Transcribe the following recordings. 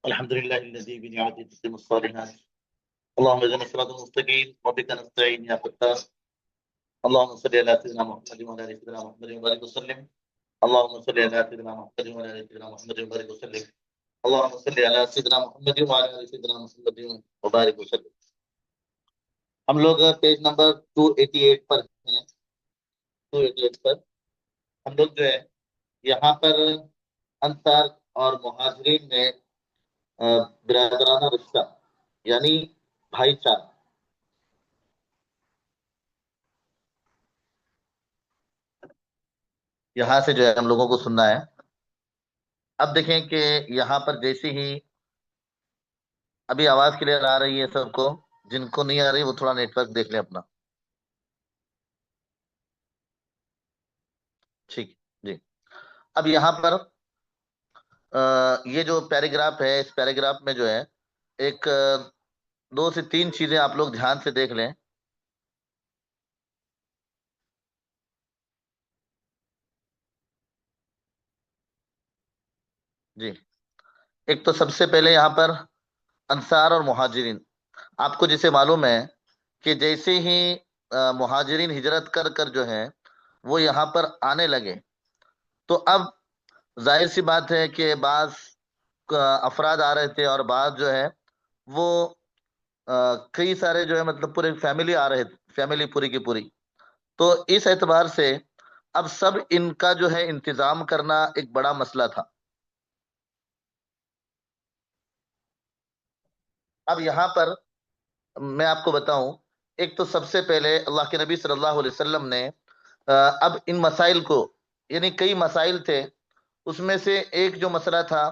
الحمد لله الذي بنعمته تتم الصالحات. اللهم اهدنا الصراط المستقيم وبك نستعين يا فتاح. اللهم صل على سيدنا محمد وعلى ال سيدنا محمد وبارك وسلم. اللهم صل على سيدنا محمد وعلى ال سيدنا محمد وبارك وسلم. اللهم صل على سيدنا محمد وعلى ال سيدنا محمد وبارك وسلم. ہم لوگ پیج نمبر 288 پر ہیں. 288 پر ہم لوگ جو ہے یہاں پر انصار اور مہاجرین میں برادرانہ رشتہ یعنی بھائی چارہ، یہاں سے جو ہے ہم لوگوں کو سننا ہے. اب دیکھیں کہ یہاں پر جیسے ہی ابھی آواز کلیئر آ رہی ہے سب کو، جن کو نہیں آ رہی وہ تھوڑا نیٹ ورک دیکھ لیں اپنا. ٹھیک جی. اب یہاں پر یہ جو پیراگراف ہے، اس پیراگراف میں جو ہے ایک 2 سے 3 چیزیں آپ لوگ دھیان سے دیکھ لیں. جی، ایک تو سب سے پہلے یہاں پر انصار اور مہاجرین، آپ کو جسے معلوم ہے کہ جیسے ہی مہاجرین ہجرت کر کر جو ہے وہ یہاں پر آنے لگے، تو اب ظاہر سی بات ہے کہ بعض افراد آ رہے تھے اور بعض جو ہے وہ کئی سارے جو ہے مطلب پورے فیملی آ رہے تھے، فیملی پوری کی پوری. تو اس اعتبار سے اب سب ان کا جو ہے انتظام کرنا ایک بڑا مسئلہ تھا. اب یہاں پر میں آپ کو بتاؤں، ایک تو سب سے پہلے اللہ کے نبی صلی اللہ علیہ وسلم نے اب ان مسائل کو، یعنی کئی مسائل تھے، اس میں سے ایک جو مسئلہ تھا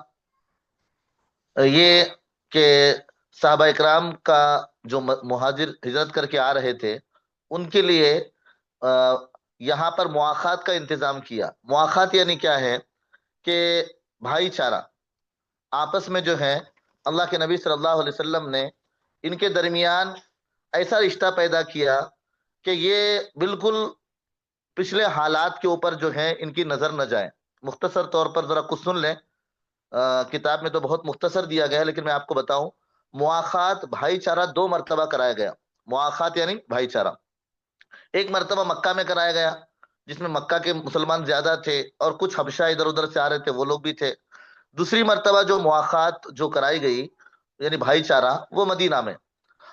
یہ کہ صحابہ اکرام کا جو مہاجر ہجرت کر کے آ رہے تھے ان کے لیے یہاں پر مواخات کا انتظام کیا. مواخات یعنی کیا ہے کہ بھائی چارہ، آپس میں جو ہے اللہ کے نبی صلی اللہ علیہ وسلم نے ان کے درمیان ایسا رشتہ پیدا کیا کہ یہ بالکل پچھلے حالات کے اوپر جو ہے ان کی نظر نہ جائے. مختصر طور پر ذرا کچھ سن لیں، کتاب میں تو بہت مختصر دیا گیا ہے لیکن میں آپ کو بتاؤں. مواخات بھائی چارہ 2 مرتبہ کرایا گیا. مواخات یعنی بھائی چارہ ایک مرتبہ مکہ میں کرایا گیا، جس میں مکہ کے مسلمان زیادہ تھے اور کچھ حبشہ ادھر ادھر سے آ رہے تھے، وہ لوگ بھی تھے. دوسری مرتبہ جو مواخات جو کرائی گئی یعنی بھائی چارہ، وہ مدینہ میں.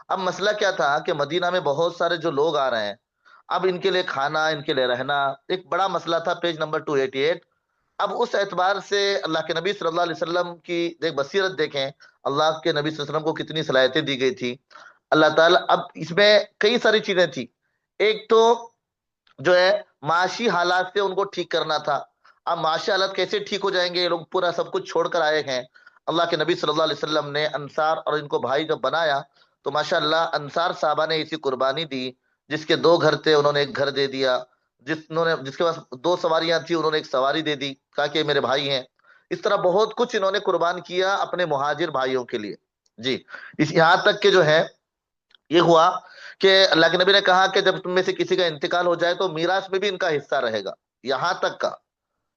اب مسئلہ کیا تھا کہ مدینہ میں بہت سارے جو لوگ آ رہے ہیں، اب ان کے لیے کھانا، ان کے لیے رہنا ایک بڑا مسئلہ تھا. Page number 288. اب اس اعتبار سے اللہ کے نبی صلی اللہ علیہ وسلم کی ایک بصیرت دیکھیں، اللہ کے نبی صلی اللہ علیہ وسلم کو کتنی صلاحیتیں دی گئی تھی اللہ تعالیٰ. اب اس میں کئی ساری چیزیں تھی. ایک تو جو ہے معاشی حالات سے ان کو ٹھیک کرنا تھا. اب معاشی حالات کیسے ٹھیک ہو جائیں گے؟ یہ لوگ پورا سب کچھ چھوڑ کر آئے ہیں. اللہ کے نبی صلی اللہ علیہ وسلم نے انصار اور ان کو بھائی جب بنایا تو ماشاءاللہ انصار صحابہ نے ایسی قربانی دی. جس کے 2 گھر تھے انہوں نے ایک گھر دے دیا، جس کے پاس 2 سواریاں تھی انہوں نے ایک سواری دے دی، کہا کہ میرے بھائی ہیں. اس طرح بہت کچھ انہوں نے قربان کیا اپنے مہاجر بھائیوں کے لیے. جی، یہاں تک کہ جو ہے یہ ہوا کہ اللہ کے نبی نے کہا کہ جب تم میں سے کسی کا انتقال ہو جائے تو میراث میں بھی ان کا حصہ رہے گا. یہاں تک کا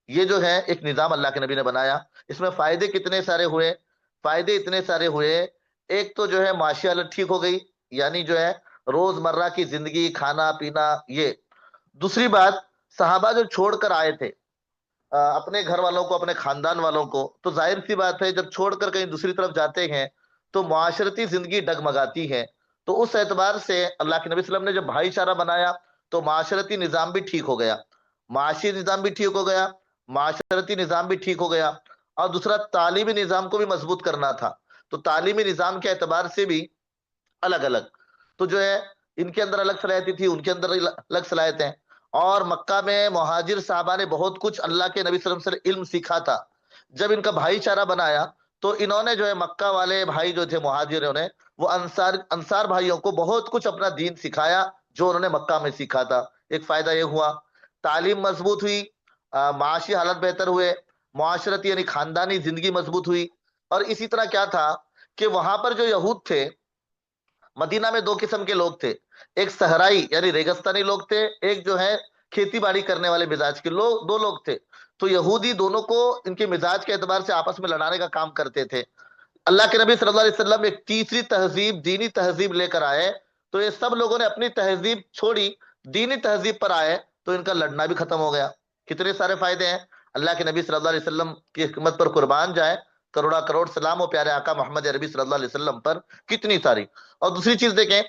یہ جو ہے ایک نظام اللہ کے نبی نے بنایا. اس میں فائدے کتنے سارے ہوئے؟ فائدے اتنے سارے ہوئے. ایک تو جو ہے معاشی حالت ٹھیک ہو گئی، یعنی جو ہے روز مرہ کی زندگی، کھانا پینا یہ. دوسری بات، صحابہ جو چھوڑ کر آئے تھے اپنے گھر والوں کو، اپنے خاندان والوں کو، تو ظاہر سی بات ہے جب چھوڑ کر کہیں دوسری طرف جاتے ہیں تو معاشرتی زندگی ڈگمگاتی ہے. تو اس اعتبار سے اللہ کے نبی صلی اللہ علیہ وسلم نے جب بھائی چارہ بنایا تو معاشرتی نظام بھی ٹھیک ہو گیا، معاشی نظام بھی ٹھیک ہو گیا، معاشرتی نظام بھی ٹھیک ہو گیا. اور دوسرا تعلیمی نظام کو بھی مضبوط کرنا تھا، تو تعلیمی نظام کے اعتبار سے بھی الگ الگ. تو جو ہے ان کے اندر الگ صلاحیتیں تھی، ان کے اندر الگ صلاحیتیں. اور مکہ میں مہاجر صحابہ نے بہت کچھ اللہ کے نبی صلی اللہ علیہ وسلم سے علم سیکھا تھا. جب ان کا بھائی چارہ بنایا تو انہوں نے جو ہے مکہ والے بھائی جو تھے مہاجروں نے، وہ انصار بھائیوں کو بہت کچھ اپنا دین سکھایا جو انہوں نے مکہ میں سیکھا تھا. ایک فائدہ یہ ہوا، تعلیم مضبوط ہوئی، معاشی حالت بہتر ہوئے، معاشرتی یعنی خاندانی زندگی مضبوط ہوئی. اور اسی طرح کیا تھا کہ وہاں پر جو یہود تھے، مدینہ میں 2 قسم کے لوگ تھے. ایک صحرائی یعنی ریگستانی لوگ تھے، ایک جو ہے کھیتی باڑی کرنے والے مزاج کے لوگ، 2 لوگ تھے. تو یہودی دونوں کو ان کے مزاج کے اعتبار سے آپس میں لڑانے کا کام کرتے تھے. اللہ کے نبی صلی اللہ علیہ وسلم ایک تیسری تہذیب، دینی تہذیب لے کر آئے، تو یہ سب لوگوں نے اپنی تہذیب چھوڑی، دینی تہذیب پر آئے، تو ان کا لڑنا بھی ختم ہو گیا۔ کتنے سارے فائدے ہیں! اللہ کے نبی صلی اللہ علیہ وسلم کی حکمت پر قربان جائے، کروڑا کروڑ سلام ہو پیارے آقا محمد عربی صلی اللہ علیہ وسلم پر، کتنی ساری۔ اور دوسری چیز دیکھیں،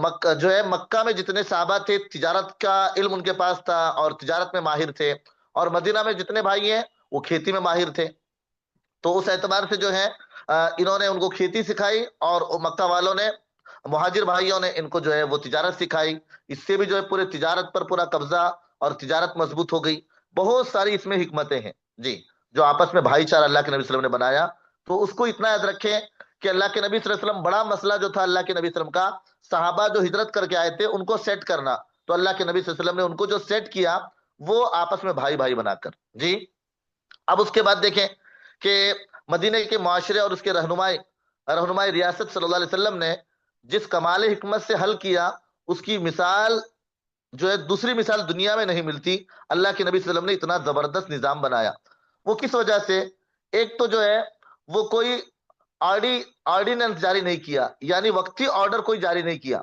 مکہ جو ہے، مکہ میں جتنے صحابہ تھے تجارت کا علم ان کے پاس تھا اور تجارت میں ماہر تھے، اور مدینہ میں جتنے بھائی ہیں وہ کھیتی میں ماہر تھے، تو اس اعتبار سے جو ہے انہوں نے ان کو کھیتی سکھائی، اور مکہ والوں نے، مہاجر بھائیوں نے ان کو جو ہے وہ تجارت سکھائی۔ اس سے بھی جو ہے پورے تجارت پر پورا قبضہ، اور تجارت مضبوط ہو گئی۔ بہت ساری اس میں حکمتیں ہیں جی، جو آپس میں بھائی چارہ اللہ کے نبی صلی اللہ علیہ وسلم نے بنایا۔ تو اس کو اتنا یاد رکھیں کہ اللہ کے نبی صلی اللہ علیہ وسلم، بڑا مسئلہ جو تھا اللہ کے نبی صلی اللہ علیہ وسلم کا، صحابہ جو ہجرت کر کے آئے تھے ان کو سیٹ کرنا، تو اللہ کے نبی صلی اللہ علیہ وسلم نے ان کو جو سیٹ کیا وہ آپس میں بھائی بھائی بنا کر جی۔ اب اس کے بعد دیکھیں کہ مدینے کے معاشرے اور اس کے رہنمائی ریاست صلی اللہ علیہ وسلم نے جس کمال حکمت سے حل کیا، اس کی مثال جو ہے دوسری مثال دنیا میں نہیں ملتی۔ اللہ کے نبی صلی اللہ علیہ وسلم نے اتنا زبردست نظام بنایا، وہ کس وجہ سے؟ ایک تو جو ہے وہ کوئی آرڈیننس جاری نہیں کیا، یعنی وقتی آرڈر کوئی جاری نہیں کیا۔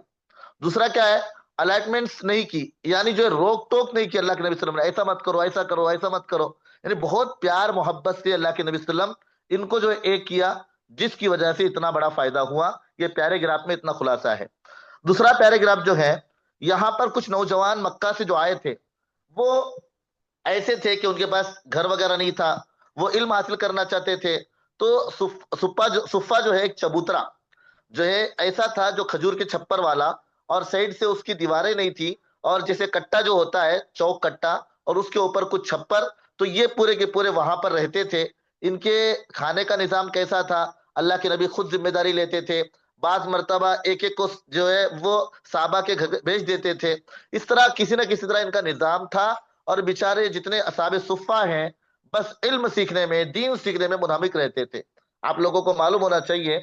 دوسرا کیا ہے؟ الائٹمنٹس نہیں کی، یعنی جو ہے روک ٹوک نہیں کی اللہ کے نبی صلی اللہ علیہ وسلم نے، ایسا مت کرو، ایسا کرو، ایسا مت کرو، یعنی بہت پیار محبت سے اللہ کے نبی صلی اللہ علیہ وسلم ان کو جو ہے ایک کیا، جس کی وجہ سے اتنا بڑا فائدہ ہوا۔ یہ پیراگراف میں اتنا خلاصہ ہے۔ دوسرا پیراگراف جو ہے، یہاں پر کچھ نوجوان مکہ سے جو آئے تھے، وہ ایسے تھے کہ ان کے پاس گھر وغیرہ نہیں تھا، وہ علم حاصل کرنا چاہتے تھے، تو صفہ جو ہے ایک چبوترا جو ہے ایسا تھا، جو کھجور کے چھپر والا، اور سائڈ سے اس کی دیواریں نہیں تھی، اور جیسے کٹا جو ہوتا ہے چوک کٹا، اور اس کے اوپر کچھ چھپر، تو یہ پورے کے پورے وہاں پر رہتے تھے۔ ان کے کھانے کا نظام کیسا تھا؟ اللہ کے نبی خود ذمہ داری لیتے تھے، بعض مرتبہ ایک ایک کو جو ہے وہ صحابہ کے گھر بھیج دیتے تھے۔ اس طرح کسی نہ کسی طرح ان کا نظام تھا، اور بیچارے جتنے اصحاب صفہ ہیں بس علم سیکھنے میں، دین سیکھنے میں منہمک رہتے تھے۔ آپ لوگوں کو معلوم ہونا چاہیے،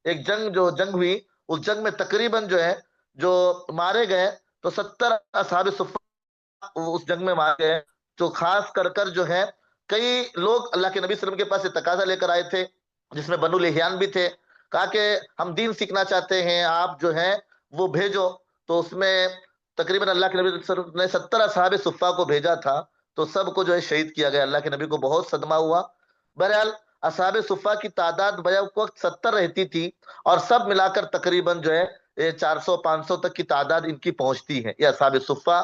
ایک جنگ ہوئی، اس جنگ میں تقریباً جو ہے جو مارے گئے تو 70 اصحاب صفہ اس جنگ میں مارے گئے۔ تو خاص کر جو ہے کئی لوگ اللہ کے نبی صلی اللہ علیہ وسلم کے پاس یہ تقاضا لے کر آئے تھے، جس میں بنو لحیان بھی تھے، کہا کہ ہم دین سیکھنا چاہتے ہیں، آپ جو ہیں وہ بھیجو۔ تو اس میں تقریباً اللہ کے نبی صلی اللہ علیہ وسلم نے 70 اصحاب صفہ کو بھیجا تھا، تو سب کو جو ہے شہید کیا گیا۔ اللہ کے نبی کو بہت صدمہ ہوا۔ بہرحال اصحاب صفہ کی تعداد بیک وقت 70 رہتی تھی، اور سب ملا کر تقریباً جو ہے 400 500 تک کی تعداد ان کی پہنچتی ہے، یہ اصحاب صفہ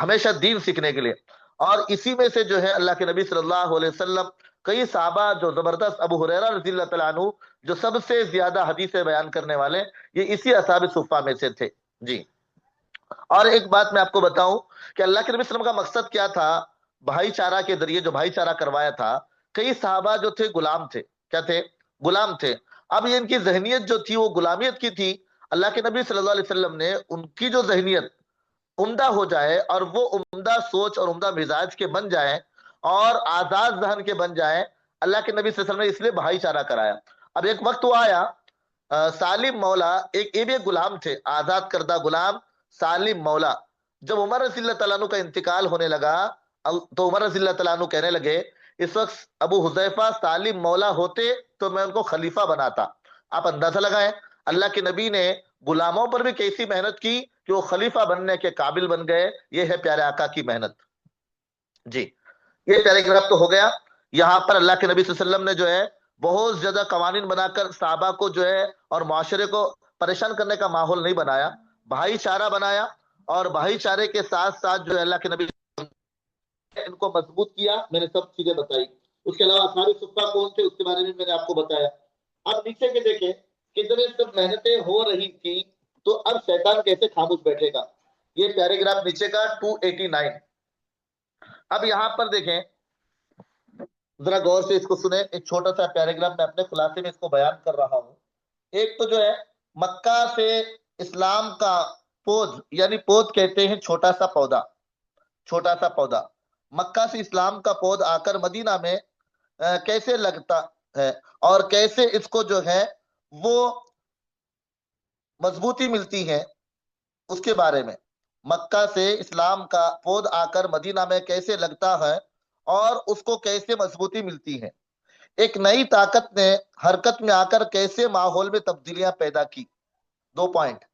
ہمیشہ دین سیکھنے کے لیے۔ اور اسی میں سے جو ہے اللہ کے نبی صلی اللہ علیہ وسلم، کئی صحابہ جو زبردست، ابو ہریرہ رضی اللہ تعالیٰ عنہ جو سب سے زیادہ حدیثیں بیان کرنے والے، یہ اسی اصحاب صفہ میں سے تھے جی۔ اور ایک بات میں آپ کو بتاؤں کہ اللہ کے نبی صلی اللہ علیہ وسلم کا مقصد کیا تھا؟ بھائی چارہ کے ذریعے جو بھائی چارہ کروایا تھا، کئی صحابہ جو تھے غلام تھے، کیا تھے؟ غلام تھے۔ اب یہ ان کی ذہنیت جو تھی وہ غلامیت کی تھی۔ اللہ کے نبی صلی اللہ علیہ وسلم نے ان کی جو ذہنیت عمدہ ہو جائے، اور وہ عمدہ سوچ اور عمدہ مزاج کے بن جائیں، اور آزاد ذہن کے بن جائیں، اللہ کے نبی صلی اللہ علیہ وسلم نے اس لیے بھائی چارہ کرایا۔ اب ایک وقت وہ آیا، سالم مولا، یہ بھی ایک غلام تھے، آزاد کردہ غلام سالم مولا۔ جب عمر رضی اللہ تعالیٰ عنہ کا انتقال ہونے لگا، تو عمر رضی اللہ تعالیٰ عنہ کہنے لگے، اس وقت ابو حذیفہ سالم مولا ہوتے تو میں ان کو خلیفہ بناتا۔ آپ اندازہ لگائیں اللہ کے نبی نے غلاموں پر بھی کیسی محنت کی کہ وہ خلیفہ بننے کے قابل بن گئے۔ یہ ہے پیارے آقا کی محنت جی۔ یہ پیراگراف تو ہو گیا۔ یہاں پر اللہ کے نبی صلی اللہ علیہ وسلم نے جو ہے بہت زیادہ قوانین بنا کر صحابہ کو جو ہے اور معاشرے کو پریشان کرنے کا ماحول نہیں بنایا، بھائی چارہ بنایا، اور بھائی چارے کے ساتھ ساتھ جو ہے اللہ کے نبی ان کو مضبوط کیا۔ میں نے سب چیزیں بتائی۔ اس کے علاوہ اصحاب صفہ کون تھے اس کے بارے میں نے آپ کو بتایا۔ اب نیچے کے دیکھیں کتنے سب محنتیں ہو رہی تھی، تو اب شیطان کیسے خاموش بیٹھے گا؟ یہ پیراگراف نیچے کا 289۔ اب یہاں پر دیکھیں، ذرا غور سے اس کو سنیں، ایک چھوٹا سا پیراگراف میں اپنے خلاصے میں اس کو بیان کر رہا ہوں۔ ایک تو جو ہے مکہ سے اسلام کا پود، یعنی پود کہتے ہیں چھوٹا سا پودا، چھوٹا سا پودا، مکہ سے اسلام کا پود آ کر مدینہ میں کیسے لگتا ہے، اور کیسے اس کو جو ہے وہ مضبوطی ملتی ہے، اس کے بارے میں۔ مکہ سے اسلام کا پود آ کر مدینہ میں کیسے لگتا ہے، اور اس کو کیسے مضبوطی ملتی ہے، ایک نئی طاقت نے حرکت میں آ کر کیسے ماحول میں تبدیلیاں پیدا کی. 2 پوائنٹ.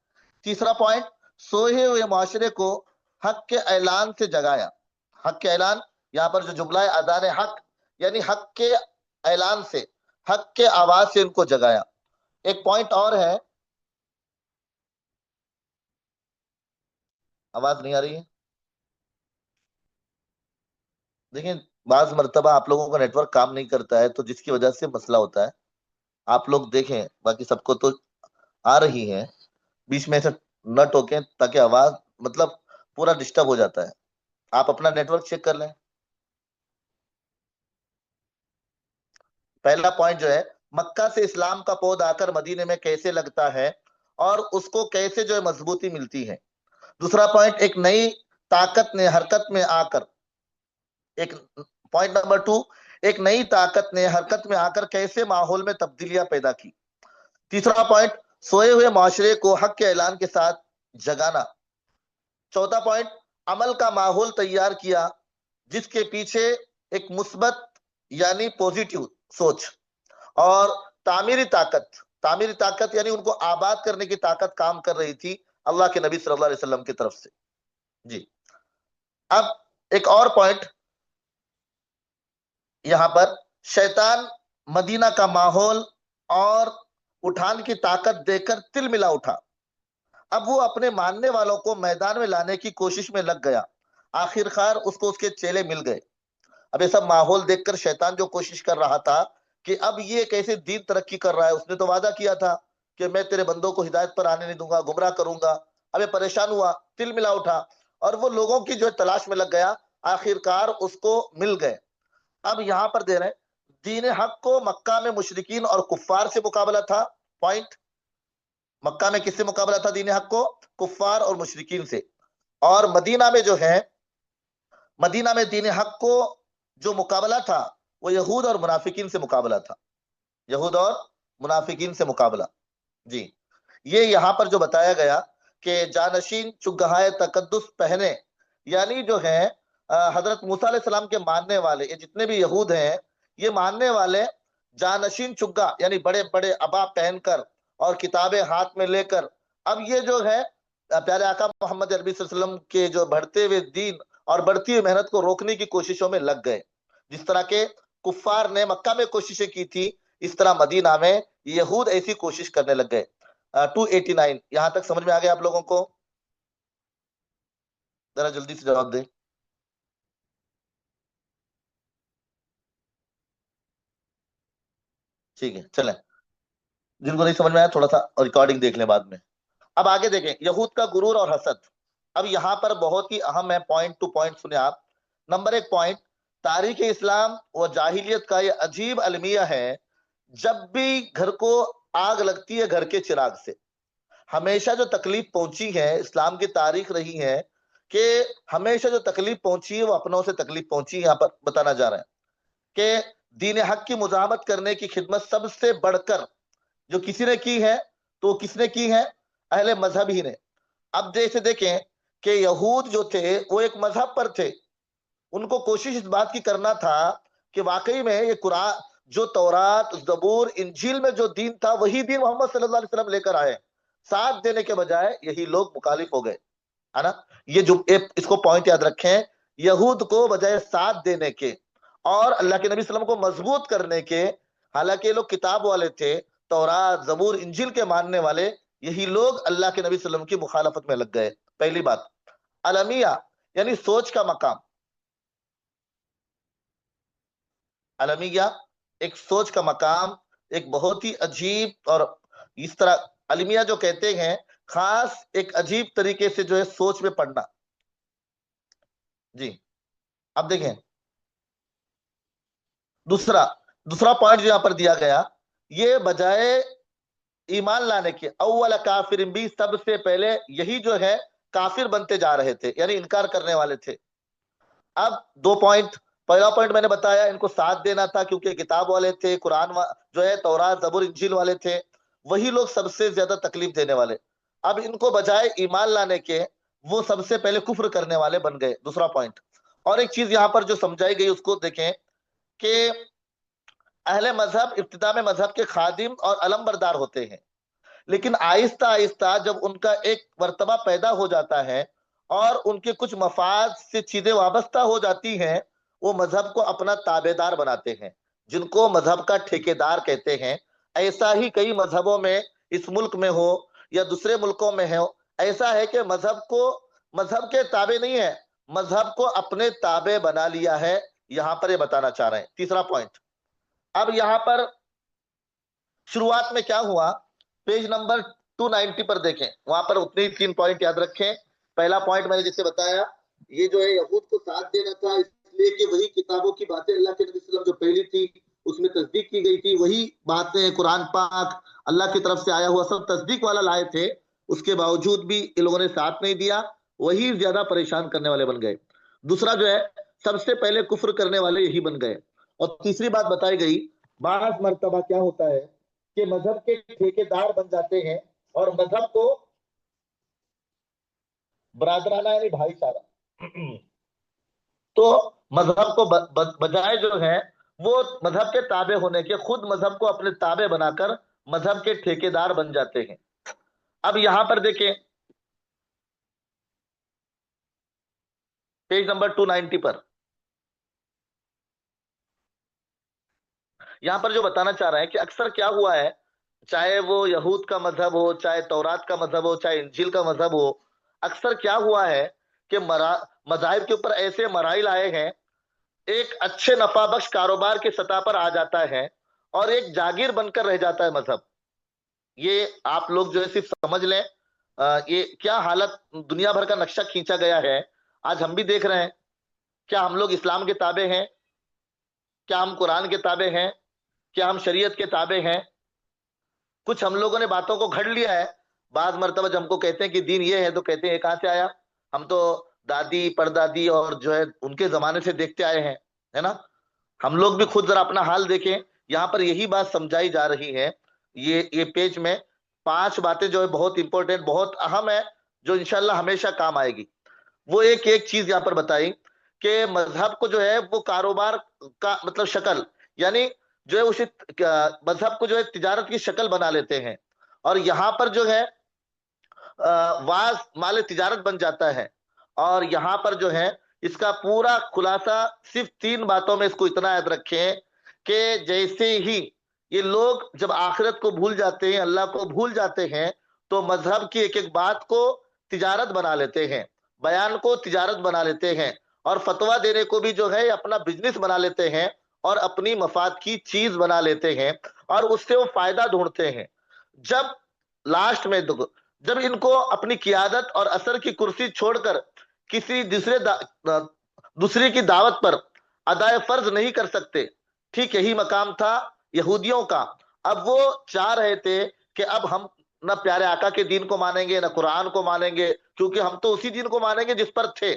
تیسرا پوائنٹ، سوئے ہوئے معاشرے کو حق کے اعلان سے جگایا. حق کے اعلان، یہاں پر جو جملہ ہے اذان حق، یعنی حق کے اعلان سے، حق کے آواز سے ان کو جگایا. ایک پوائنٹ اور ہے، آواز نہیں آ رہی ہے؟ دیکھیں، بعض مرتبہ آپ لوگوں کا نیٹ ورک کام نہیں کرتا ہے تو جس کی وجہ سے مسئلہ ہوتا ہے. آپ لوگ دیکھیں، باقی سب کو تو آ رہی ہے، بیچ میں سے نہ ٹوکیں تاکہ آواز مطلب پورا ڈسٹرب ہو جاتا ہے. آپ اپنا نیٹ ورک چیک کر لیں. پہلا پوائنٹ جو ہے، مکہ سے اسلام کا پود آ کر مدینے میں کیسے لگتا ہے اور اس کو کیسے جو ہے مضبوطی ملتی ہے. دوسرا پوائنٹ، ایک نئی طاقت نے حرکت میں آ کر، ایک پوائنٹ نمبر 2، ایک نئی طاقت نے حرکت میں آ کر کیسے ماحول میں تبدیلیاں پیدا کی. تیسرا پوائنٹ، سوئے ہوئے معاشرے کو حق کے اعلان کے ساتھ جگانا. چوتھا پوائنٹ، عمل کا ماحول تیار کیا جس کے پیچھے ایک مثبت یعنی پوزیٹو سوچ اور تعمیری طاقت یعنی ان کو آباد کرنے کی طاقت کام کر رہی تھی اللہ کے نبی صلی اللہ علیہ وسلم کی طرف سے. جی، اب ایک اور پوائنٹ یہاں پر، شیطان مدینہ کا ماحول اور اٹھان کی طاقت دے کر تل ملا اٹھا. اب وہ اپنے ماننے والوں کو میدان میں لانے کی کوشش میں لگ گیا. آخر کار اس کو اس کے چیلے مل گئے. اب یہ سب ماحول دیکھ کر شیطان جو کوشش کر رہا تھا کہ اب یہ کیسے دین ترقی کر رہا ہے، اس نے تو وعدہ کیا تھا کہ میں تیرے بندوں کو ہدایت پر آنے نہیں دوں گا، گمراہ کروں گا. اب یہ پریشان ہوا، تل ملا اٹھا اور وہ لوگوں کی جو تلاش میں لگ گیا. آخر کار اس کو مل گئے. اب یہاں پر دے رہے ہیں، دین حق کو مکہ میں مشرکین اور کفار سے مقابلہ تھا. پوائنٹ، مکہ میں کس سے مقابلہ تھا دین حق کو؟ کفار اور مشرکین سے. اور مدینہ میں جو ہے، مدینہ میں دین حق کو جو مقابلہ تھا وہ یہود اور منافقین سے مقابلہ تھا. یہود اور منافقین سے مقابلہ. جی، یہ یہاں پر جو بتایا گیا کہ جانشین چگہائے تقدس پہنے، یعنی جو ہے حضرت موسیٰ علیہ السلام کے ماننے والے، یہ جتنے بھی یہود ہیں، یہ ماننے والے جانشین چگہ یعنی بڑے بڑے عبا پہن کر اور کتابیں ہاتھ میں لے کر، اب یہ جو ہے پیارے آقا محمد عربی صلی اللہ علیہ وسلم کے جو بڑھتے ہوئے دین اور بڑھتی ہوئی محنت کو روکنے کی کوششوں میں لگ گئے. جس طرح کے کفار نے مکہ میں کوششیں کی تھی، اس طرح مدینہ میں یہود ایسی کوشش کرنے لگ گئے. 289 یہاں تک سمجھ میں آ گیا آپ لوگوں کو؟ ذرا جلدی سے جواب دیں. ٹھیک ہے، چلیں. جن کو نہیں سمجھ میں آیا تھوڑا سا ریکارڈنگ دیکھ لیں بعد میں. اب آگے دیکھیں، یہود کا غرور اور حسد. اب یہاں پر بہت ہی اہم ہے، پوائنٹ ٹو پوائنٹ سنیں آپ. نمبر 1 پوائنٹ، تاریخ اسلام و جاہلیت کا یہ عجیب المیہ ہے. جب بھی گھر کو آگ لگتی ہے گھر کے چراغ سے، ہمیشہ جو تکلیف پہنچی ہے، اسلام کی تاریخ رہی ہے کہ ہمیشہ جو تکلیف پہنچی ہے وہ اپنوں سے تکلیف پہنچی ہے. یہاں پر بتانا جا رہا ہے کہ دین حق کی مزاحمت کرنے کی خدمت سب سے بڑھ کر جو کسی نے کی ہے تو کس نے کی ہے؟ اہل مذہب ہی نے. اب جیسے دیکھیں کہ یہود جو تھے وہ ایک مذہب پر تھے، ان کو کوشش اس بات کی کرنا تھا کہ واقعی میں یہ قرآن جو تورات، زبور، انجیل میں جو دین تھا وہی دین محمد صلی اللہ علیہ وسلم لے کر آئے. ساتھ دینے کے بجائے یہی لوگ مخالف ہو گئے، ہے نا. یہ جو اس کو پوائنٹ یاد رکھیں، یہود کو بجائے ساتھ دینے کے اور اللہ کے نبی صلی اللہ علیہ وسلم کو مضبوط کرنے کے، حالانکہ یہ لوگ کتاب والے تھے، تورات، زبور، انجیل کے ماننے والے، یہی لوگ اللہ کے نبی صلی اللہ علیہ وسلم کی مخالفت میں لگ گئے. پہلی بات. المیہ یعنی سوچ کا مقام. المیہ ایک سوچ کا مقام، ایک بہت ہی عجیب، اور اس طرح المیہ جو کہتے ہیں خاص ایک عجیب طریقے سے جو ہے سوچ میں پڑنا. جی، اب دیکھیں دوسرا پوائنٹ جو یہاں پر دیا گیا، یہ بجائے ایمان لانے کے، اول کافر بھی، سب سے پہلے یہی جو ہے کافر بنتے جا رہے تھے، یعنی انکار کرنے والے تھے. اب 2 پوائنٹ. پہلا پوائنٹ میں نے بتایا ان کو ساتھ دینا تھا کیونکہ کتاب والے تھے، قرآن جو ہے تورات، زبور، انجیل والے تھے، وہی لوگ سب سے زیادہ تکلیف دینے والے. اب ان کو بجائے ایمان لانے کے وہ سب سے پہلے کفر کرنے والے بن گئے. دوسرا پوائنٹ. اور ایک چیز یہاں پر جو سمجھائی گئی اس کو دیکھیں کہ اہل مذہب ابتدا میں مذہب کے خادم اور علم بردار ہوتے ہیں، لیکن آہستہ آہستہ جب ان کا ایک مرتبہ پیدا ہو جاتا ہے اور ان کے کچھ مفاد سے چیزیں وابستہ ہو جاتی ہیں، وہ مذہب کو اپنا تابع دار بناتے ہیں، جن کو مذہب کا ٹھیکیدار کہتے ہیں۔ ایسا ہی کئی مذہبوں میں، اس ملک میں ہو یا دوسرے ملکوں میں ہو، ایسا ہے کہ مذہب کے تابع نہیں ہے، مذہب کو اپنے تابع بنا لیا ہے۔ یہاں پر یہ بتانا چاہ رہے ہیں، تیسرا پوائنٹ۔ اب یہاں پر شروعات میں کیا ہوا، پیج نمبر 290 پر دیکھیں، وہاں پر اتنے ہی 3 پوائنٹ یاد رکھیں۔ پہلا پوائنٹ میں نے جسے بتایا، یہ جو ہے یہود کو ساتھ دینا تھا، اس لیے کہ وہی کتابوں کی باتیں اللہ کے نبی صلی اللہ علیہ وسلم جو پہلی تھی اس میں تصدیق کی گئی تھی، وہی باتیں قرآن پاک اللہ کی طرف سے آیا ہوا سب تصدیق والا لائے تھے، اس کے باوجود بھی ان لوگوں نے ساتھ نہیں دیا، وہی زیادہ پریشان کرنے والے بن گئے۔ دوسرا جو ہے، سب سے پہلے کفر کرنے والے یہی بن گئے۔ اور تیسری بات بتائی گئی، بعض مرتبہ کیا ہوتا ہے کہ مذہب کے ٹھیکیدار بن جاتے ہیں اور مذہب کو برادرانہ یعنی بھائی چارہ، تو مذہب کو بجائے جو ہے وہ مذہب کے تابع ہونے کے، خود مذہب کو اپنے تابع بنا کر مذہب کے ٹھیکیدار بن جاتے ہیں۔ اب یہاں پر دیکھیں پیج نمبر 290 پر، یہاں پر جو بتانا چاہ رہے ہیں کہ اکثر کیا ہوا ہے، چاہے وہ یہود کا مذہب ہو، چاہے تورات کا مذہب ہو، چاہے انجیل کا مذہب ہو، اکثر کیا ہوا ہے کہ مذاہب کے اوپر ایسے مرائل آئے ہیں، ایک اچھے نفع بخش کاروبار کی سطح پر آ جاتا ہے اور ایک جاگیر بن کر رہ جاتا ہے مذہب۔ یہ آپ لوگ جو ہے صرف سمجھ لیں، یہ کیا حالت دنیا بھر کا نقشہ کھینچا گیا ہے، آج ہم بھی دیکھ رہے ہیں۔ کیا ہم لوگ اسلام کے تابع ہیں؟ کیا ہم قرآن کے تابع ہیں؟ کیا ہم شریعت کے تابع ہیں؟ کچھ ہم لوگوں نے باتوں کو گھڑ لیا ہے، بعض مرتبہ جب ہم کو کہتے ہیں کہ دین یہ ہے تو کہتے ہیں یہ کہاں سے آیا، ہم تو دادی پردادی اور جو ہے ان کے زمانے سے دیکھتے آئے ہیں، ہے نا۔ ہم لوگ بھی خود ذرا اپنا حال دیکھیں، یہاں پر یہی بات سمجھائی جا رہی ہے۔ یہ پیج میں 5 باتیں جو ہے بہت امپورٹنٹ، بہت اہم ہے، جو انشاءاللہ ہمیشہ کام آئے گی۔ وہ ایک چیز یہاں پر بتائی کہ مذہب کو جو ہے وہ کاروبار کا مطلب شکل، یعنی جو ہے اسے مذہب کو جو ہے تجارت کی شکل بنا لیتے ہیں، اور یہاں پر جو ہے واز مال تجارت بن جاتا ہے۔ اور یہاں پر جو ہے اس کا پورا خلاصہ صرف 3 باتوں میں اس کو اتنا یاد رکھیں کہ جیسے ہی یہ لوگ جب آخرت کو بھول جاتے ہیں، اللہ کو بھول جاتے ہیں، تو مذہب کی ایک بات کو تجارت بنا لیتے ہیں، بیان کو تجارت بنا لیتے ہیں، اور فتویٰ دینے کو بھی جو ہے اپنا بزنس بنا لیتے ہیں اور اپنی مفاد کی چیز بنا لیتے ہیں، اور اس سے وہ فائدہ ڈھونڈتے ہیں۔ جب لاسٹ میں جب ان کو اپنی قیادت اور اثر کی کرسی چھوڑ کر کسی دوسری کی دعوت پر ادائے فرض نہیں کر سکتے، ٹھیک یہی مقام تھا یہودیوں کا۔ اب وہ چاہ رہے تھے کہ اب ہم نہ پیارے آقا کے دین کو مانیں گے، نہ قرآن کو مانیں گے، کیونکہ ہم تو اسی دین کو مانیں گے جس پر تھے۔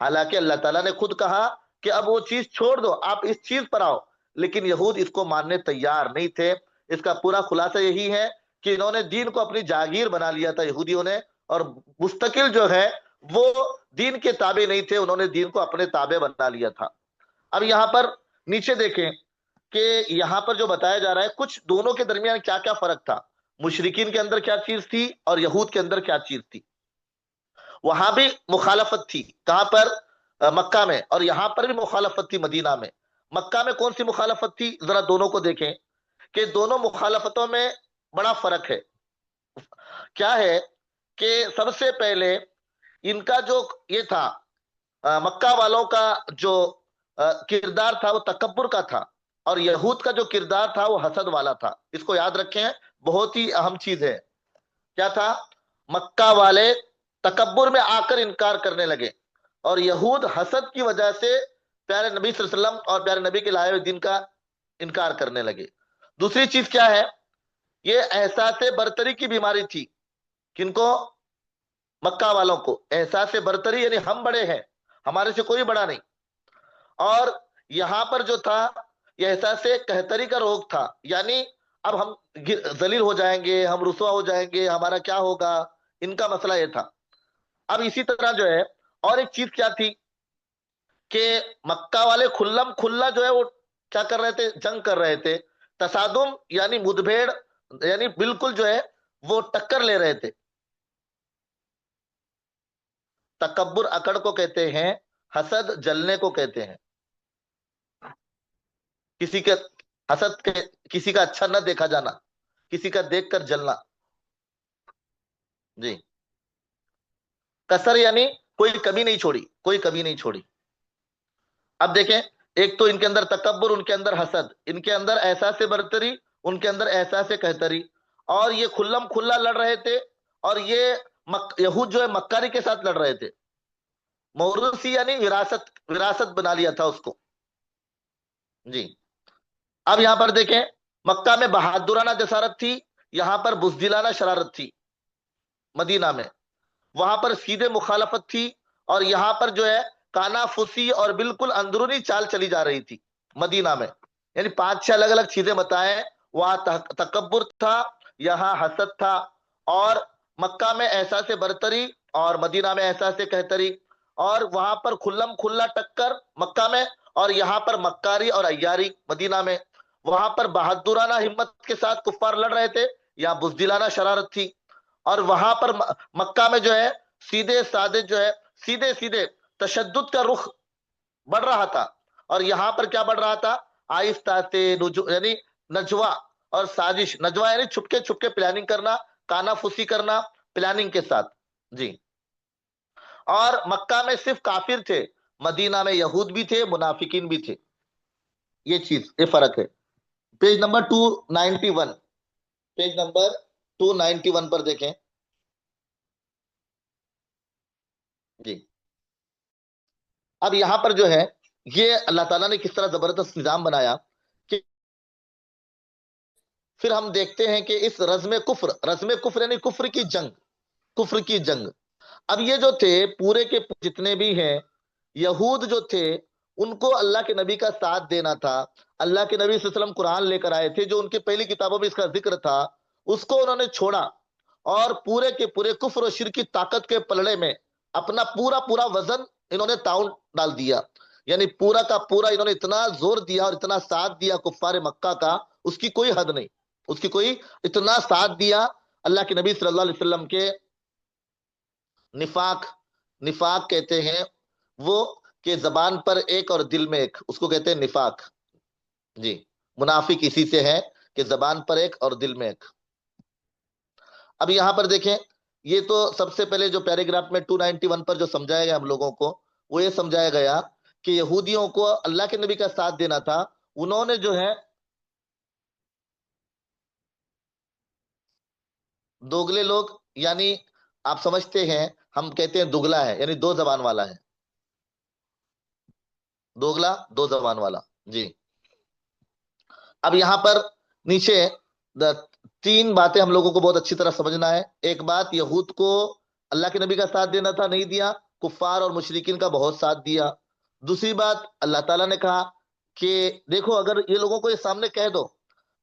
حالانکہ اللہ تعالیٰ نے خود کہا کہ اب وہ چیز چھوڑ دو، آپ اس چیز پر آؤ، لیکن یہود اس کو ماننے تیار نہیں تھے۔ اس کا پورا خلاصہ یہی ہے کہ انہوں نے دین کو اپنی جاگیر بنا لیا تھا یہودیوں نے، اور مستقل جو ہے وہ دین کے تابع نہیں تھے، انہوں نے دین کو اپنے تابع بنا لیا تھا۔ اب یہاں پر نیچے دیکھیں کہ یہاں پر جو بتایا جا رہا ہے کچھ دونوں کے درمیان کیا کیا فرق تھا، مشرکین کے اندر کیا چیز تھی اور یہود کے اندر کیا چیز تھی۔ وہاں بھی مخالفت تھی، کہاں پر؟ مکہ میں، اور یہاں پر بھی مخالفت تھی مدینہ میں۔ مکہ میں کون سی مخالفت تھی، ذرا دونوں کو دیکھیں کہ دونوں مخالفتوں میں بڑا فرق ہے۔ کیا ہے کہ سب سے پہلے ان کا جو یہ تھا، مکہ والوں کا جو کردار تھا وہ تکبر کا تھا، اور یہود کا جو کردار تھا وہ حسد والا تھا۔ اس کو یاد رکھیں، بہت ہی اہم چیز ہے۔ کیا تھا؟ مکہ والے تکبر میں آ کر انکار کرنے لگے، اور یہود حسد کی وجہ سے پیارے نبی صلی اللہ علیہ وسلم اور پیارے نبی کے لائے ہوئے دین کا انکار کرنے لگے۔ دوسری چیز کیا ہے؟ یہ احساس برتری کی بیماری تھی۔ کن کو؟ مکہ والوں کو احساس برتری، یعنی ہم بڑے ہیں، ہمارے سے کوئی بڑا نہیں۔ اور یہاں پر جو تھا یہ احساس کہتری کا روگ تھا، یعنی اب ہم ذلیل ہو جائیں گے، ہم رسوا ہو جائیں گے، ہمارا کیا ہوگا، ان کا مسئلہ یہ تھا۔ اب اسی طرح جو ہے اور ایک چیز کیا تھی کہ مکہ والے کھلم کھلا جو ہے وہ کیا کر رہے تھے؟ جنگ کر رہے تھے، تصادم یعنی مدبھیڑ، یعنی بالکل جو ہے وہ ٹکر لے رہے تھے. تکبر اکڑ کو کہتے ہیں، حسد جلنے کو کہتے ہیں. کسی کے حسد کے، کسی کا اچھا نہ دیکھا جانا، کسی کا دیکھ کر جلنا. جی. کسر یعنی کوئی کمی نہیں چھوڑی، کوئی کمی نہیں چھوڑی. اب دیکھیں، ایک تو ان کے اندر تکبر، ان کے اندر حسد، ان کے اندر احساس برتری، ان کے اندر احساس کہتری، اور یہ کھلم کھلا لڑ رہے تھے. اور یہ یہود جو ہے مکاری کے ساتھ لڑ رہے تھے. موروثی یعنی وراثت، وراثت بنا لیا تھا اس کو. جی. اب یہاں پر دیکھیں، مکہ میں بہادرانہ جسارت تھی، یہاں پر بزدلانہ شرارت تھی. مدینہ میں وہاں پر سیدھے مخالفت تھی، اور یہاں پر جو ہے کانا پھوسی اور بالکل اندرونی چال چلی جا رہی تھی مدینہ میں. یعنی 5-6 الگ الگ چیزیں بتائیں. وہاں تکبر تھا، یہاں حسد تھا، اور مکہ میں احساس برتری اور مدینہ میں احساس کہتری. اور وہاں پر کھلم کھلا ٹکر مکہ میں، اور یہاں پر مکاری اور عیاری مدینہ میں. وہاں پر بہادرانہ ہمت کے ساتھ کفار لڑ رہے تھے، یہاں بزدلانہ شرارت تھی. اور وہاں پر مکہ میں جو ہے سیدھے سادے جو ہے سیدھے سیدھے تشدد کا رخ بڑھ رہا تھا، اور یہاں پر کیا بڑھ رہا تھا؟ آہستہ سے یعنی نجوا اور سازش. نجوا یعنی چھپکے چھپکے پلاننگ کرنا، کانا پھوسی کرنا پلاننگ کے ساتھ. جی. اور مکہ میں صرف کافر تھے، مدینہ میں یہود بھی تھے، منافقین بھی تھے. یہ چیز، یہ فرق ہے. پیج نمبر 291، پیج نمبر 291 پر دیکھیں. جی. اب یہاں پر جو ہے یہ اللہ تعالیٰ نے کس طرح زبردست نظام بنایا کہ پھر ہم دیکھتے ہیں کہ اس رزم کفر یعنی کفر کی جنگ، کفر کی جنگ. اب یہ جو تھے پورے کے جتنے بھی ہیں یہود جو تھے، ان کو اللہ کے نبی کا ساتھ دینا تھا. اللہ کے نبی صلی اللہ علیہ وسلم قرآن لے کر آئے تھے، جو ان کی پہلی کتابوں میں اس کا ذکر تھا، اس کو انہوں نے چھوڑا، اور پورے کے پورے کفر و شرک کی طاقت کے پلڑے میں اپنا پورا پورا وزن انہوں نے تعاون ڈال دیا. یعنی پورا کا پورا انہوں نے اتنا زور دیا اور اتنا ساتھ دیا کفار مکہ کا، اس کی کوئی حد نہیں، اس کی کوئی، اتنا ساتھ دیا اللہ کے نبی صلی اللہ علیہ وسلم کے. نفاق، نفاق کہتے ہیں وہ کہ زبان پر ایک اور دل میں ایک، اس کو کہتے ہیں نفاق. جی. منافق اسی سے ہے کہ زبان پر ایک اور دل میں ایک. اب یہاں پر دیکھیں، یہ تو سب سے پہلے جو پیراگراف میں 291 پر جو سمجھایا گیا ہم لوگوں کو، وہ یہ سمجھایا گیا کہ یہودیوں کو اللہ کے نبی کا ساتھ دینا تھا. انہوں نے جو ہے دوگلے لوگ، یعنی آپ سمجھتے ہیں، ہم کہتے ہیں دگلا ہے، یعنی دو زبان والا ہے. دوگلا، دو زبان والا. جی. اب یہاں پر نیچے 3 باتیں ہم لوگوں کو بہت اچھی طرح سمجھنا ہے. ایک بات، یہود کو اللہ کے نبی کا ساتھ دینا تھا، نہیں دیا. کفار اور مشرکین کا بہت ساتھ دیا. دوسری بات، اللہ تعالیٰ نے کہا کہ دیکھو، اگر یہ لوگوں کو یہ سامنے کہہ دو،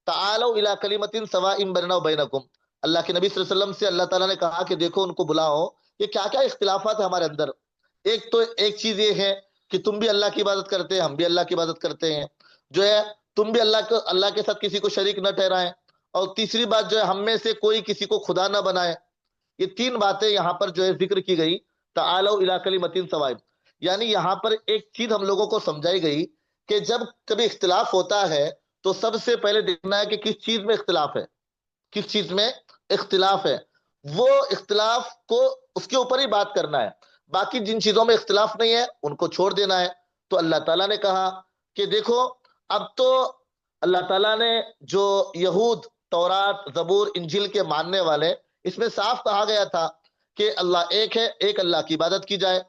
تعالوا الی کلمۃ سواء بیننا وبینکم، اللہ کے نبی صلی اللہ علیہ وسلم سے اللہ تعالیٰ نے کہا کہ دیکھو ان کو بلاؤ، یہ کیا کیا اختلافات ہیں ہمارے اندر. ایک تو ایک چیز یہ ہے کہ تم بھی اللہ کی عبادت کرتے ہیں، ہم بھی اللہ کی عبادت کرتے ہیں، جو ہے تم بھی اللہ کے ساتھ کسی کو شریک نہ ٹھہرائیں. اور تیسری بات جو ہے، ہم میں سے کوئی کسی کو خدا نہ بنائے. یہ 3 باتیں یہاں پر جو ہے ذکر کی گئی. تعالوا الی کلمۃ سواء، یعنی یہاں پر ایک چیز ہم لوگوں کو سمجھائی گئی کہ جب کبھی اختلاف ہوتا ہے تو سب سے پہلے دیکھنا ہے کہ کس چیز میں اختلاف ہے، کس چیز میں اختلاف ہے. وہ اختلاف کو اس کے اوپر ہی بات کرنا ہے. باقی جن چیزوں میں اختلاف نہیں ہے ان کو چھوڑ دینا ہے. تو اللہ تعالیٰ نے کہا کہ دیکھو، اب تو اللہ تعالیٰ نے جو یہود تورات زبور انجیل کے ماننے والے، اس میں صاف کہا گیا تھا کہ اللہ ایک ہے، ایک اللہ کی عبادت کی جائے.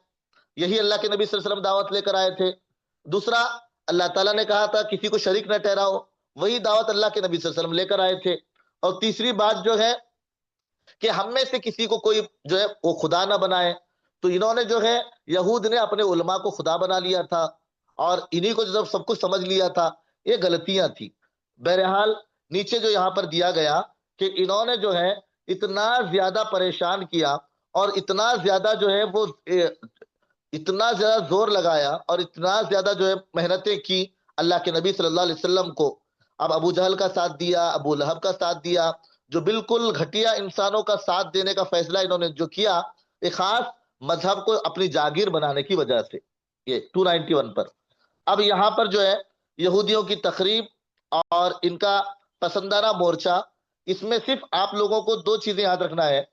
یہی اللہ کے نبی صلی اللہ علیہ وسلم دعوت لے کر آئے تھے. دوسرا، اللہ تعالیٰ نے کہا تھا کسی کو شریک نہ ٹھہراؤ، وہی دعوت اللہ کے نبی صلی اللہ علیہ وسلم لے کر آئے تھے. اور تیسری بات جو ہے کہ ہم میں سے کسی کو کوئی جو ہے وہ خدا نہ بنائے. تو انہوں نے جو ہے، یہود نے اپنے علماء کو خدا بنا لیا تھا، اور انہی کو جب سب کچھ سمجھ لیا تھا. یہ غلطیاں تھی. بہرحال نیچے جو یہاں پر دیا گیا کہ انہوں نے جو ہے اتنا زیادہ پریشان کیا، اور اتنا زیادہ جو ہے وہ اتنا زیادہ زور لگایا، اور اتنا زیادہ جو ہے محنتیں کی اللہ کے نبی صلی اللہ علیہ وسلم کو اب ابو جہل کا ساتھ دیا، ابو لہب کا ساتھ دیا، جو بالکل گھٹیا انسانوں کا ساتھ دینے کا فیصلہ انہوں نے جو کیا، ایک خاص مذہب کو اپنی جاگیر بنانے کی وجہ سے، یہ 291 پر۔ اب یہاں پر جو ہے یہودیوں کی تقریب اور ان کا پسندانہ مورچہ، اس میں صرف آپ لوگوں کو دو چیزیں یاد رکھنا ہے۔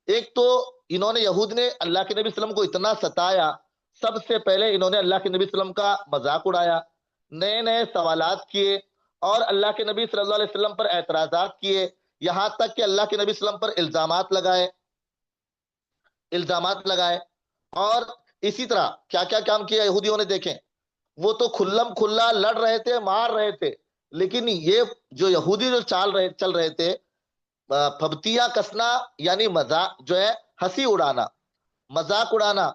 ایک تو انہوں نے، یہود نے اللہ کے نبی صلی اللہ علیہ وسلم کو اتنا ستایا، سب سے پہلے انہوں نے اللہ کے نبی صلی اللہ علیہ وسلم کا مذاق اڑایا، نئے نئے سوالات کیے، اور اللہ کے نبی صلی اللہ علیہ وسلم پر اعتراضات کیے، یہاں تک کہ اللہ کے نبی صلی اللہ علیہ وسلم پر الزامات لگائے۔ اور اسی طرح کیا کیا کام کیا یہودیوں نے دیکھیں، وہ تو کھلم کھلا لڑ رہے تھے، مار رہے تھے، لیکن یہ جو یہودی جو چل رہے تھے، پھبتیاں کسنا، یعنی مذاق جو ہے، ہنسی اڑانا، مذاق اڑانا،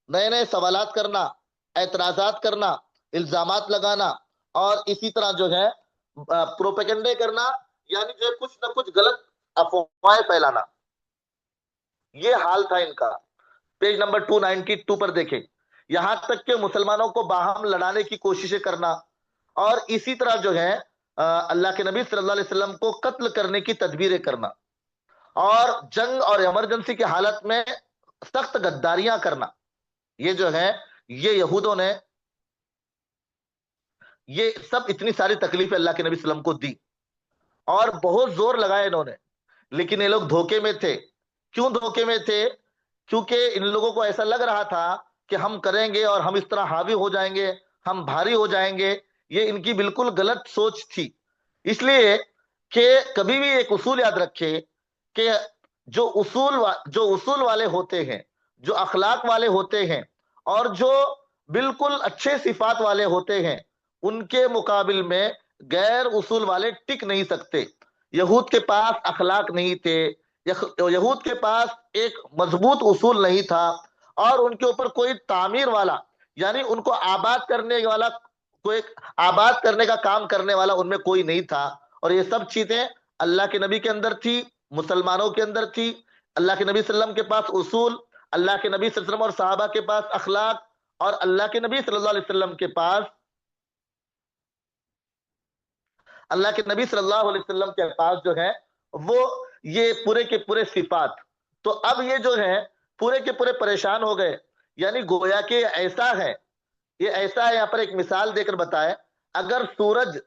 نئے نئے سوالات کرنا، اعتراضات کرنا، الزامات لگانا، اور اسی طرح جو ہے پروپیگنڈے کرنا، یعنی جو ہے کچھ نہ کچھ غلط افواہیں پھیلانا، یہ حال تھا ان کا۔ پیج نمبر 292 پر دیکھیں، یہاں تک کہ مسلمانوں کو باہم لڑانے کی کوششیں کرنا، اور اسی طرح جو ہے اللہ کے نبی صلی اللہ علیہ وسلم کو قتل کرنے کی تدبیریں کرنا، اور جنگ اور ایمرجنسی کی حالت میں سخت غداریاں کرنا۔ یہ جو ہے، یہ یہودوں نے یہ سب اتنی ساری تکلیفیں اللہ کے نبی صلی اللہ علیہ وسلم کو دی، اور بہت زور لگایا انہوں نے، لیکن یہ لوگ دھوکے میں تھے۔ کیوں دھوکے میں تھے؟ کیونکہ ان لوگوں کو ایسا لگ رہا تھا کہ ہم کریں گے اور ہم اس طرح حاوی ہو جائیں گے، ہم بھاری ہو جائیں گے۔ یہ ان کی بالکل غلط سوچ تھی۔ اس لیے کہ کبھی بھی ایک اصول یاد رکھے کہ جو اصول والے ہوتے ہیں، جو اخلاق والے ہوتے ہیں، اور جو بالکل اچھے صفات والے ہوتے ہیں، ان کے مقابل میں غیر اصول والے ٹک نہیں سکتے۔ یہود کے پاس اخلاق نہیں تھے، یہود کے پاس ایک مضبوط اصول نہیں تھا، اور ان کے اوپر کوئی تعمیر والا، یعنی ان کو آباد کرنے والا، کوئی آباد کرنے کا کام کرنے والا ان میں کوئی نہیں تھا۔ اور یہ سب چیزیں اللہ کے نبی کے اندر تھی، مسلمانوں کے اندر تھی۔ اللہ کے نبی صلی اللہ علیہ وسلم کے پاس اصول، اللہ کے نبی صلی اللہ علیہ وسلم اور صحابہ کے پاس اخلاق، اور اللہ کے نبی صلی اللہ علیہ وسلم کے پاس جو ہے وہ یہ پورے کے پورے صفات۔ تو اب یہ جو ہے پورے کے پورے پریشان ہو گئے، یعنی گویا کہ یہ ایسا ہے، یہاں پر ایک مثال دے کر بتائے، اگر سورج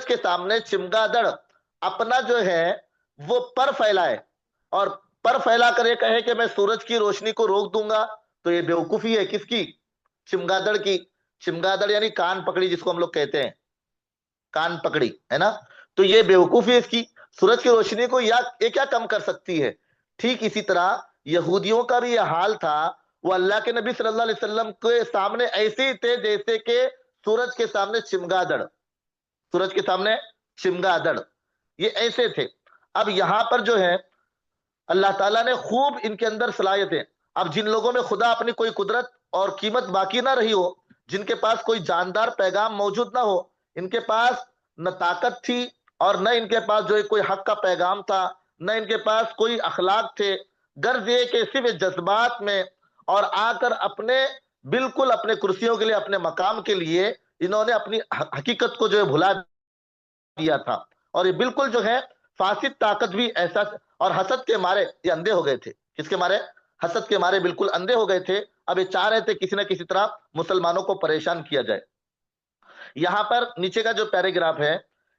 کے سامنے چمگادڑ اپنا جو ہے وہ پر پھیلائے، اور پر پھیلا کر یہ کہے کہ میں سورج کی روشنی کو روک دوں گا، تو یہ بیوقوفی ہے کس کی؟ چمگادڑ کی۔ چمگادڑ یعنی کان پکڑی، جس کو ہم لوگ کہتے ہیں کان پکڑی، ہے نا؟ تو یہ بیوقوفی ہے اس کی۔ سورج کی روشنی کو یہ کیا کم کر سکتی ہے؟ ٹھیک اسی طرح یہودیوں کا بھی یہ حال تھا، وہ اللہ کے نبی صلی اللہ علیہ وسلم کے سامنے ایسے ہی تھے جیسے کہ سورج کے سامنے چمگادڑ، یہ ایسے تھے۔ اب یہاں پر جو ہے اللہ تعالیٰ نے خوب ان کے اندر صلاحیتیں، اب جن لوگوں میں خدا اپنی کوئی قدرت اور قیمت باقی نہ رہی ہو، جن کے پاس کوئی جاندار پیغام موجود نہ ہو، ان کے پاس نہ طاقت تھی، اور نہ ان کے پاس جو ہے کوئی حق کا پیغام تھا، نہ ان کے پاس کوئی اخلاق تھے، غرض یہ کہ صرف جذبات میں، اور آ کر بالکل اپنے کرسیوں کے لیے، اپنے مقام کے لیے انہوں نے اپنی حقیقت کو جو ہے بھلا دیا تھا، اور یہ بالکل جو ہے فاسد طاقت بھی احساس، اور حسد کے مارے یہ اندھے ہو گئے تھے۔ کس کے مارے؟ حسد کے مارے بالکل اندھے ہو گئے تھے۔ اب یہ چاہ رہے تھے کسی نہ کسی طرح مسلمانوں کو پریشان کیا جائے۔ یہاں پر نیچے کا جو پیراگراف ہے،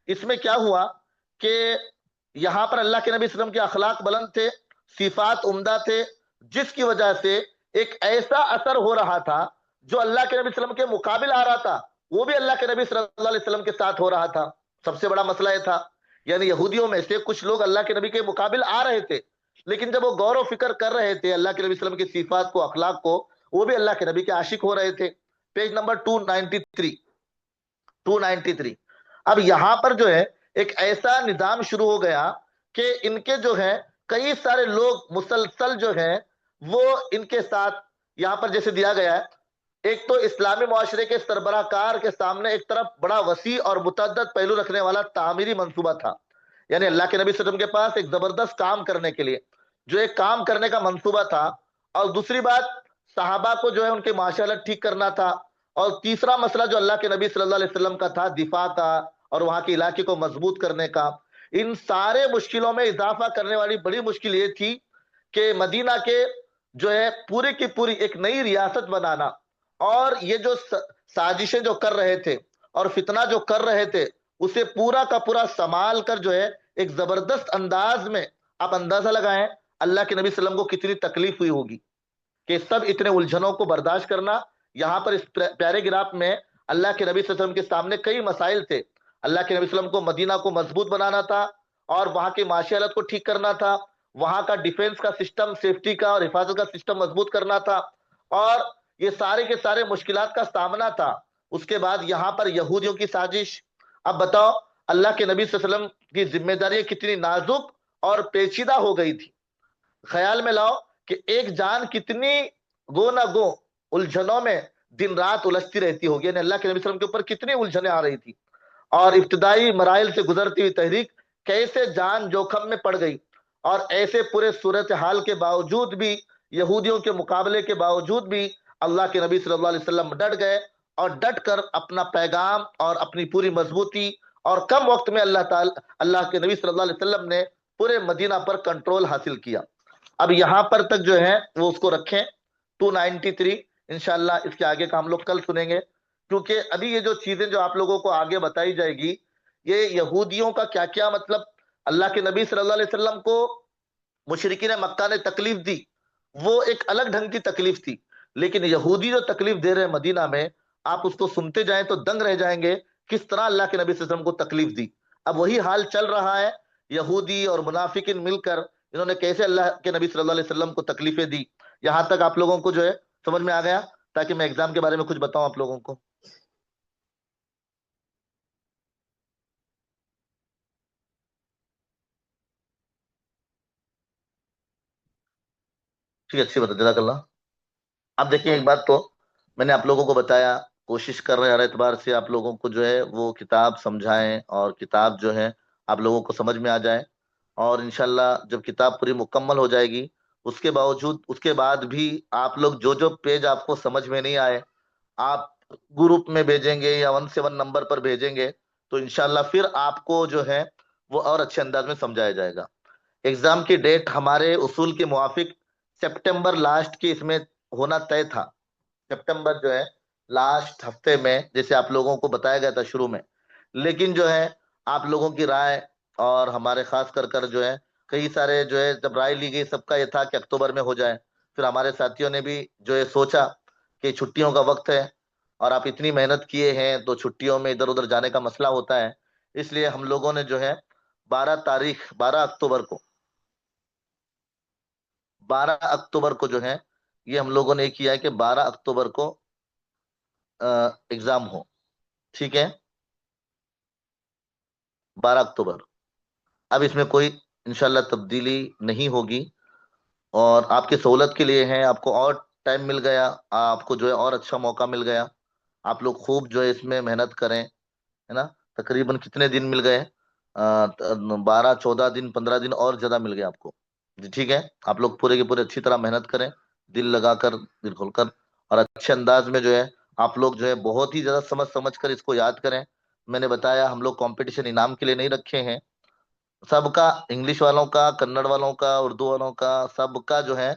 اس میں کیا ہوا کہ یہاں پر اللہ کے نبی صلی اللہ علیہ وسلم کے اخلاق بلند تھے، صفات عمدہ تھے، جس کی وجہ سے ایک ایسا اثر ہو رہا تھا جو اللہ کے نبی صلی اللہ علیہ وسلم کے مقابل آ رہا تھا، وہ بھی اللہ کے نبی صلی اللہ علیہ وسلم کے ساتھ ہو رہا تھا۔ سب سے بڑا مسئلہ یہ تھا، یعنی یہودیوں میں سے کچھ لوگ اللہ کے نبی کے مقابل آ رہے تھے، لیکن جب وہ غور و فکر کر رہے تھے اللہ کے نبی صلی اللہ علیہ وسلم کی صفات کو، اخلاق کو، وہ بھی اللہ کے نبی کے عاشق ہو رہے تھے۔ Page number 293۔ اب یہاں پر جو ہے ایک ایسا نظام شروع ہو گیا کہ ان کے جو ہے کئی سارے لوگ مسلسل جو ہیں وہ ان کے ساتھ، یہاں پر جیسے دیا گیا ہے، ایک تو اسلامی معاشرے کے سربراہ کار کے سامنے ایک طرف بڑا وسیع اور متعدد پہلو رکھنے والا تعمیری منصوبہ تھا، یعنی اللہ کے نبی صلی اللہ علیہ وسلم کے پاس ایک زبردست کام کرنے کے لیے جو ایک کام کرنے کا منصوبہ تھا، اور دوسری بات صحابہ کو جو ہے ان کے معاشرت ٹھیک کرنا تھا، اور تیسرا مسئلہ جو اللہ کے نبی صلی اللہ علیہ وسلم کا تھا دفاع کا، اور وہاں کے علاقے کو مضبوط کرنے کا، ان سارے مشکلوں میں اضافہ کرنے والی بڑی مشکل یہ تھی کہ مدینہ کے جو ہے پوری کی پوری ایک نئی ریاست بنانا، اور یہ جو سازشیں جو کر رہے تھے اور فتنہ جو کر رہے تھے اسے پورا کا پورا سنبھال کر جو ہے ایک زبردست انداز میں، آپ اندازہ لگائیں اللہ کے نبی صلی اللہ علیہ وسلم کو کتنی تکلیف ہوئی ہوگی کہ سب اتنے الجھنوں کو برداشت کرنا۔ یہاں پر اس پیارے گراف میں اللہ کے نبی صلی اللہ علیہ وسلم کے سامنے کئی مسائل تھے۔ اللہ کے نبی صلی اللہ علیہ وسلم کو مدینہ کو مضبوط بنانا تھا، اور وہاں کی معاشی حالت کو ٹھیک کرنا تھا، وہاں کا ڈیفنس کا سسٹم، سیفٹی کا اور حفاظت کا سسٹم مضبوط کرنا تھا، اور یہ سارے کے سارے مشکلات کا سامنا تھا۔ اس کے بعد یہاں پر یہودیوں کی سازش۔ اب بتاؤ اللہ کے نبی صلی اللہ علیہ وسلم کی ذمہ داری کتنی نازک اور پیچیدہ ہو گئی تھی۔ خیال میں لاؤ کہ ایک جان کتنی گو نہ گو الجھنوں میں دن رات الجھتی رہتی ہوگی، یعنی اللہ کے نبی صلی اللہ علیہ وسلم کے اوپر کتنی الجھنیں آ رہی تھی، اور ابتدائی مراحل سے گزرتی ہوئی تحریک کیسے جان جوخم میں پڑ گئی، اور ایسے پورے صورتحال کے باوجود بھی، یہودیوں کے مقابلے کے باوجود بھی اللہ کے نبی صلی اللہ علیہ وسلم ڈٹ گئے، اور ڈٹ کر اپنا پیغام اور اپنی پوری مضبوطی، اور کم وقت میں اللہ کے نبی صلی اللہ علیہ وسلم نے پورے مدینہ پر کنٹرول حاصل کیا۔ اب یہاں پر تک جو ہے وہ اس کو رکھیں 293، انشاءاللہ اس کے آگے کا ہم لوگ کل سنیں گے، کیونکہ ابھی یہ جو چیزیں جو آپ لوگوں کو آگے بتائی جائے گی، یہ یہودیوں کا کیا کیا مطلب، اللہ کے نبی صلی اللہ علیہ وسلم کو مشرکین مکہ نے تکلیف دی، وہ ایک الگ ڈھنگ کی تکلیف تھی، لیکن یہودی جو تکلیف دے رہے ہیں مدینہ میں، آپ اس کو سنتے جائیں تو دنگ رہ جائیں گے کس طرح اللہ کے نبی صلی اللہ علیہ وسلم کو تکلیف دی۔ اب وہی حال چل رہا ہے، یہودی اور منافقین مل کر انہوں نے کیسے اللہ کے نبی صلی اللہ علیہ وسلم کو تکلیفیں دی۔ یہاں تک آپ لوگوں کو جو ہے سمجھ میں آ گیا، تاکہ میں ایگزام کے بارے میں کچھ بتاؤں آپ لوگوں کو۔ ٹھیک ہے، اچھی بات ہے، جزاک اللہ۔ اب دیکھیں ایک بات تو میں نے آپ لوگوں کو بتایا، کوشش کر رہے ہیں ہر اعتبار سے آپ لوگوں کو جو ہے وہ کتاب سمجھائیں، اور کتاب جو ہے آپ لوگوں کو سمجھ میں آ جائے، اور انشاءاللہ جب کتاب پوری مکمل ہو جائے گی، اس کے باوجود اس کے بعد بھی آپ لوگ جو جو پیج آپ کو سمجھ میں نہیں آئے، آپ گروپ میں بھیجیں گے یا 17 نمبر پر بھیجیں گے، تو انشاءاللہ پھر آپ کو جو ہے وہ اور اچھے انداز میں سمجھایا جائے گا۔ ایگزام کی ڈیٹ ہمارے اصول کے موافق سپٹمبر لاسٹ کی اس میں ہونا طے تھا، سپٹمبر جو ہے لاسٹ ہفتے میں، جیسے آپ لوگوں کو بتایا گیا تھا شروع میں، لیکن جو ہے آپ لوگوں کی رائے، اور ہمارے خاص کر کر جو ہے کئی سارے جو ہے جب رائے لی گئی سب کا یہ تھا کہ اکتوبر میں ہو جائے، پھر ہمارے ساتھیوں نے بھی جو ہے سوچا کہ چھٹیوں کا وقت ہے، اور آپ اتنی محنت کیے ہیں تو چھٹیوں میں ادھر ادھر جانے کا مسئلہ ہوتا ہے، اس لیے ہم لوگوں نے جو ہے 12 کو 12 اکتوبر کو جو ہے یہ ہم لوگوں نے یہ کیا ہے کہ 12 اکتوبر کو ایگزام ہو، ٹھیک ہے، 12 اکتوبر۔ اب اس میں کوئی انشاءاللہ تبدیلی نہیں ہوگی، اور آپ کی سہولت کے لیے ہیں، آپ کو اور ٹائم مل گیا، آپ کو جو ہے اور اچھا موقع مل گیا، آپ لوگ خوب جو ہے اس میں محنت کریں، ہے نا۔ تقریباً کتنے دن مل گئے، 12 14 دن 15 دن اور زیادہ مل گئے آپ کو، جی ٹھیک ہے۔ آپ لوگ پورے کے پورے اچھی طرح محنت کریں، دل لگا کر، دل کھول کر، اور اچھے انداز میں جو ہے آپ لوگ جو ہے بہت ہی زیادہ سمجھ سمجھ کر اس کو یاد کریں۔ میں نے بتایا ہم لوگ کمپٹیشن انعام کے لیے نہیں رکھے ہیں، سب کا، انگلش والوں کا، کنڑ والوں کا، اردو والوں کا، سب کا جو ہے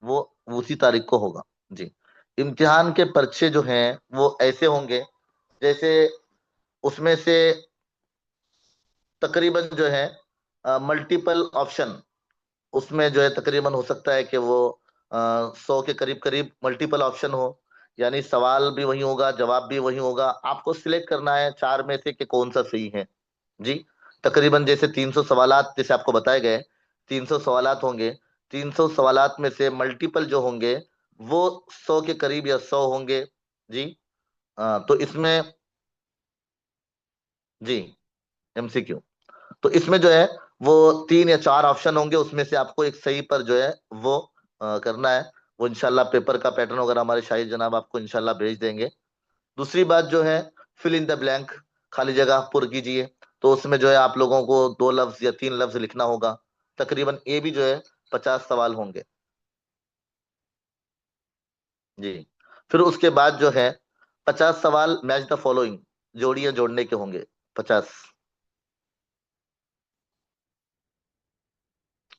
وہ اسی تاریخ کو ہوگا، جی۔ امتحان کے پرچے جو ہیں وہ ایسے ہوں گے جیسے اس میں سے تقریباً جو ہے ملٹیپل آپشن، اس میں جو ہے تقریباً ہو سکتا ہے کہ وہ 100 کے قریب قریب ملٹیپل آپشن ہو، یعنی سوال بھی وہی ہوگا، جواب بھی وہی ہوگا، آپ کو سلیکٹ کرنا ہے چار میں سے کہ کون سا صحیح ہے، جی۔ تقریباً جیسے 300 سوالات جیسے آپ کو بتائے گئے، 300 سوالات ہوں گے، 300 سوالات میں سے ملٹیپل جو ہوں گے وہ 100 کے قریب یا 100 ہوں گے، جی۔ تو اس میں، جی، ایم سی کیو، تو اس میں جو ہے وہ 3 یا 4 آپشن ہوں گے، اس میں سے آپ کو ایک صحیح پر جو ہے وہ کرنا ہے، وہ انشاءاللہ پیپر کا پیٹرن وغیرہ ہمارے شاہد جناب آپ کو انشاءاللہ بھیج دیں گے۔ دوسری بات جو ہے فل ان دا بلینک، خالی جگہ پر کیجئے، تو اس میں جو ہے آپ لوگوں کو 2 لفظ یا 3 لفظ لکھنا ہوگا، تقریباً یہ بھی جو ہے 50 سوال ہوں گے، جی۔ پھر اس کے بعد جو ہے 50 سوال میچ دا فالوئنگ، جوڑیاں جوڑنے کے ہوں گے، 50।